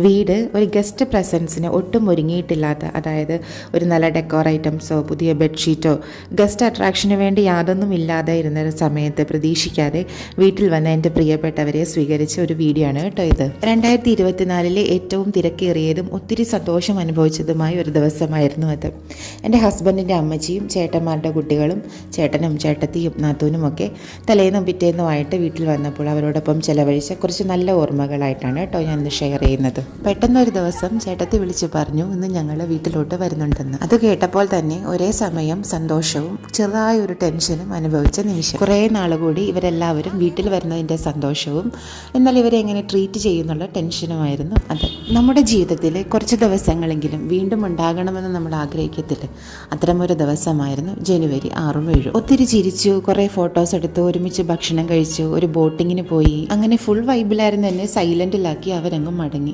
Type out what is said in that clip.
വീട് ഒരു ഗസ്റ്റ് പ്രസൻസിന് ഒട്ടും ഒരുങ്ങിയിട്ടില്ലാത്ത, അതായത് ഒരു നല്ല ഡെക്കോർ ഐറ്റംസോ പുതിയ ബെഡ്ഷീറ്റോ ഗസ്റ്റ് അട്രാക്ഷന് വേണ്ടി യാതൊന്നും ഇല്ലാതെ ഇരുന്ന സമയത്ത് പ്രതീക്ഷിക്കാതെ വീട്ടിൽ വന്ന എൻ്റെ പ്രിയപ്പെട്ടവരെ സ്വീകരിച്ച ഒരു വീഡിയോ ആണ് കേട്ടോ ഇത്. 2024 ഏറ്റവും തിരക്കേറിയതും ഒത്തിരി സന്തോഷം അനുഭവിച്ചതുമായ ഒരു ദിവസമായിരുന്നു അത്. എൻ്റെ ഹസ്ബൻഡിൻ്റെ അമ്മച്ചിയും ചേട്ടന്മാരുടെ കുട്ടികളും ചേട്ടനും ചേട്ടത്തിയും നാത്തൂനും ഒക്കെ തലേന്നും പിറ്റേന്നുമായിട്ട് വീട്ടിൽ വന്നപ്പോൾ അവരോടൊപ്പം ചെലവഴിച്ച കുറച്ച് നല്ല ഓർമ്മകളായിട്ടാണ് കേട്ടോ ഞാൻ ഇന്ന് ഷെയർ ചെയ്യുന്നത്. പെട്ടെന്നൊരു ദിവസം ചേട്ടത്തി വിളിച്ചു പറഞ്ഞു ഇന്ന് ഞങ്ങൾ വീട്ടിലോട്ട് വരുന്നുണ്ടെന്ന്. അത് കേട്ടപ്പോൾ തന്നെ ഒരേ സമയം സന്തോഷവും ചെറുതായ ഒരു ടെൻഷനും അനുഭവിച്ച നിമിഷം. കുറേ നാളുകൂടി ഇവരെല്ലാവരും വീട്ടിൽ വരുന്നതിൻ്റെ സന്തോഷവും എന്നാൽ ഇവരെ എങ്ങനെ ട്രീറ്റ് ചെയ്യുന്നുള്ള ടെൻഷനുമായിരുന്നു അത്. നമ്മുടെ ജീവിതത്തിൽ കുറച്ച് ദിവസങ്ങളെങ്കിലും വീണ്ടും ഉണ്ടാകണമെന്ന് നമ്മൾ ആഗ്രഹിക്കത്തില്ല. അത്തരമൊരു ദിവസമായിരുന്നു ജനുവരി 6 7. ഒത്തിരി ചിരിച്ചു, കുറേ ഫോട്ടോസ് എടുത്തു, ഒരുമിച്ച് ഭക്ഷണം കഴിച്ചു, ഒരു ബോട്ടിങ്ങിന് പോയി. അങ്ങനെ ഫുൾ വൈബിലായിരുന്നു. എന്നെ സൈലൻറ്റിലാക്കി അവരങ്ങ് മടങ്ങി.